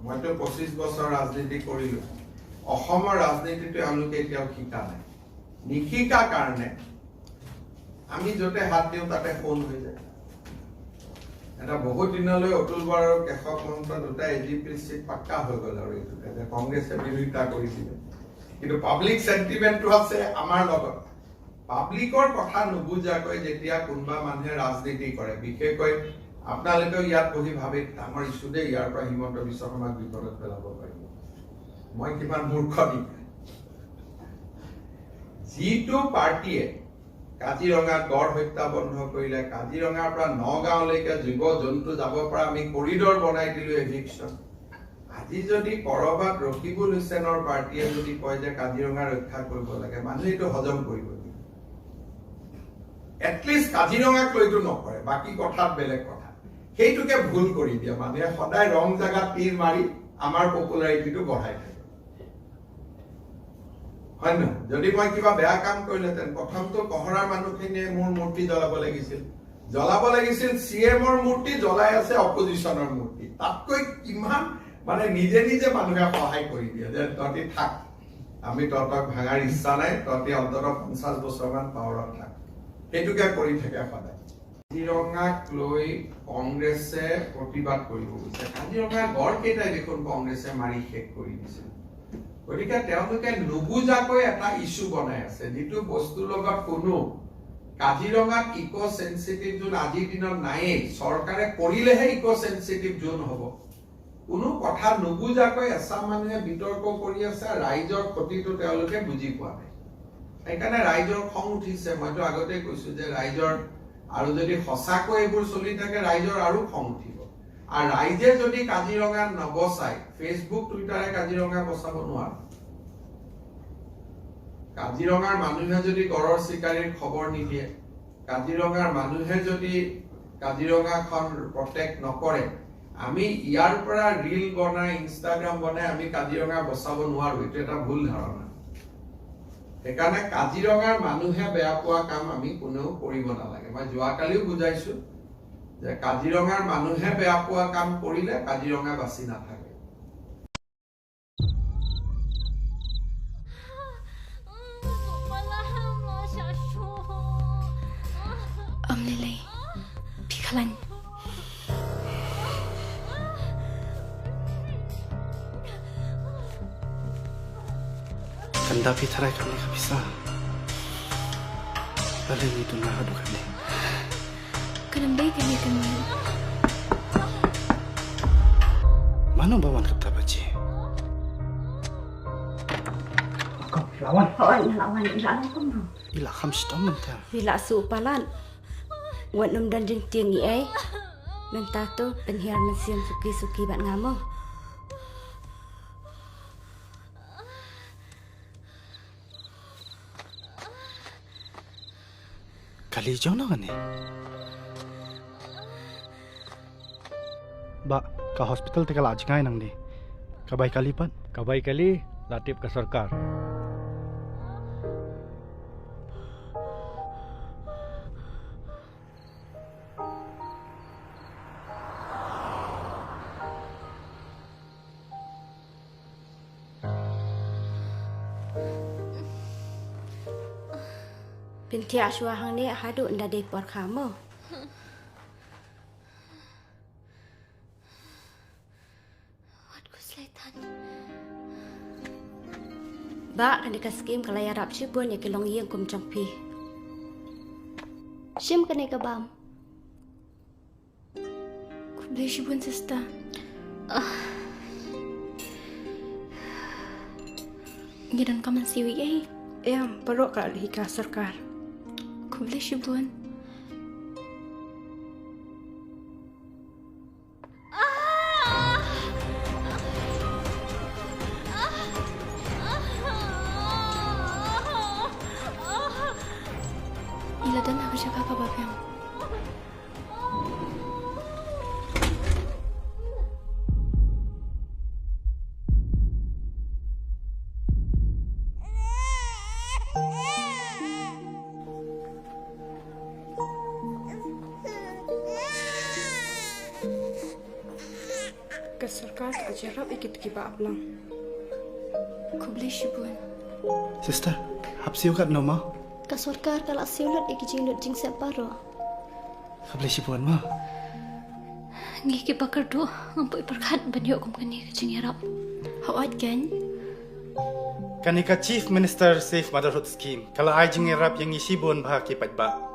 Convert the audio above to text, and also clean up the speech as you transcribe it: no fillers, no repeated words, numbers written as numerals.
মইতো 25 বছৰ ৰাজনীতি কৰিলো অসমৰ ৰাজনীতিটো তেওঁলোকে এতিয়াও শিকা নাই নিশিকা কাৰণে আমি যতে হাত দিওঁ তাতে ফোন হৈ যায় এটা বহুত দিনলৈ অতুল বৰা আৰু কেশৱ মহন্ত দুটা এজিপি চিট পাক্কা হৈ গ'ল আৰু এইটোতে যে কংগ্ৰেছে বিৰোধিতা কৰিছিল কিন্তু পাব্লিক সেন্টিমেন্টটো আছে আমাৰ লগত পাব্লিকৰ কথা নুবুজাকৈ যেতিয়া কোনোবা মানুহে ৰাজনীতি কৰে বিশেষকৈ আপোনালোকেও ইয়াত বহি ভাবে ডাঙৰ ইছ্যু দেই ইয়াৰ পৰা হিমন্ত বিশ্ব শৰ্মাক বিপদত পেলাব পাৰিব মই কিমান মূৰ্খ নেকি যিটো পাৰ্টিয়ে কাজিৰঙাত গড় হত্যা বন্ধ কৰিলে কাজিৰঙাৰ পৰা নগাঁওলৈকে জীৱ জন্তু যাব পৰা আমি কৰিডৰ বনাই দিলো এভিকশ্যন আজি যদি কৰবাত ৰকিবুল হুছেইনৰ পাৰ্টিয়ে যদি কয় যে কাজিৰঙা ৰক্ষা কৰিব লাগে মানুহে এইটো হজম কৰিব এটলিষ্ট কাজিৰঙাক লৈতো নকৰে বাকী কথাত বেলেগ কথা সেইটোকে ভুল কৰি দিয়ে মানুহে সদায় ৰং জাগাত তীৰ মাৰি আমাৰ পপুলাৰিটিটো বঢ়াই থাকে হয় না যদি মই কিবা বেয়া কাম কৰিলেতেন প্ৰথমটো কহৰাৰ মানুহখিনিয়ে মোৰ মূৰ্তি জ্বলাব লাগিছিল সিএমৰ মূৰ্তি জ্বলাই আছে অপজিশনৰ মূৰ্তি তাতকৈ কিমান মানে নিজে নিজে মানুহে সহায় কৰি দিয়ে যে তহঁতি থাক আমি তহঁতক ভাঙাৰ ইচ্ছা নাই তহঁতি অন্ততঃ 50 বছৰমান পাৱাৰত থাক সেইটোকে কৰি থাকে সদায় কাজিৰঙাক লৈ কংগ্ৰেছে প্ৰতিবাদ কৰিব গৈছে কাজিৰঙা গড় কেইটাই দেখোন কংগ্ৰেছে মাৰি শেষ কৰি দিছিল গতিকে তেওঁলোকে নুবুজাকৈ এটা ইস্যু বনাই আছে যিটো বস্তুৰ লগত কোনো কাজিৰঙাত ইকো সেনসিটিভ জোন আজিৰ দিনত নাইয়ে চৰকাৰে কৰিলেহে ইকো সেনসিটিভ জোন হ'ব কোনো কথা নুবুজাকৈ এছাম মানুহে বিতৰ্ক কৰি আছে ৰাইজৰ ক্ষতিটো তেওঁলোকে বুজি পোৱা নাই সেইকাৰণে ৰাইজৰ খং উঠিছে মইতো আগতে কৈছো যে ৰাইজৰ আৰু যদি সঁচাকৈ এইবোৰ চলি থাকে ৰাইজৰ আৰু খং উঠিব আর রাইজে যদি কাজিৰঙা নবচাই ফেসবুক টুইটারে কাজিৰঙা বচাব নোৱাৰে কাজিৰঙাৰ মানুহে যদি গড়ৰ শিকাৰীৰ খবৰ নিদিয়ে কাজিৰঙাৰ মানুহে যদি কাজিৰঙাখন প্ৰটেক্ট নকৰে আমি ইয়াৰ পৰা ৰীল বনাই ইনষ্টাগ্ৰাম বনাই আমি কাজিৰঙা বচাব নোৱাৰো এটা এটা ভুল ধাৰণা সেইকাৰণে কাজিৰঙাৰ মানুহে বেয়া পোৱা কাম আমি কোনেও কৰিব নালাগে মই যোৱাকালিও বুজাইছো যে কাজিৰঙাৰ মানুহে বেয়া পোৱা কাম কৰিলে কাজিৰঙা বাছি নাথাকে Amnilay Pikalan Kanda pitray kami kabisa Balin itu na hadu kami Kanambay kami kami Mano bawan kata baci Lawan ilalang ko bro. Ila khams taman ta Bila suupalan Wan num dan jeng tiang i ay Nantato penhiar mensiam suki-suki bat ngamo Kali jauh na kani Ba ka hospital te kala ajngai nang ni Kabay kali pan Kabay kali latip ke sarkar Pinti aswa hang ni hadu nda de por kamo Wat ku selaitan Ba kan dikaskim kalaya rap sibun ya kilong yeng kum champi Shim kane kabam Ku beli sibun sista Gidan kaman siwi ay Em perok ka hika sarkar Ku beli sibun Ila dan aku jaga ka babang ke sarkar सरकार का जरब ikit kiba aplang. Kubli shibun. Sister, hapsiu kat no ma? Ka sarkar kala siulat ikijing lut jing separo. Kabli sibuan ma. Ngi ki bakar do ngampoi perkhat banyo kum kani kajing yarap. Hawat kan? Kanika Chief Minister Safe Motherhood Scheme. Kalau ay jing rap yang isibon bah kipat ba.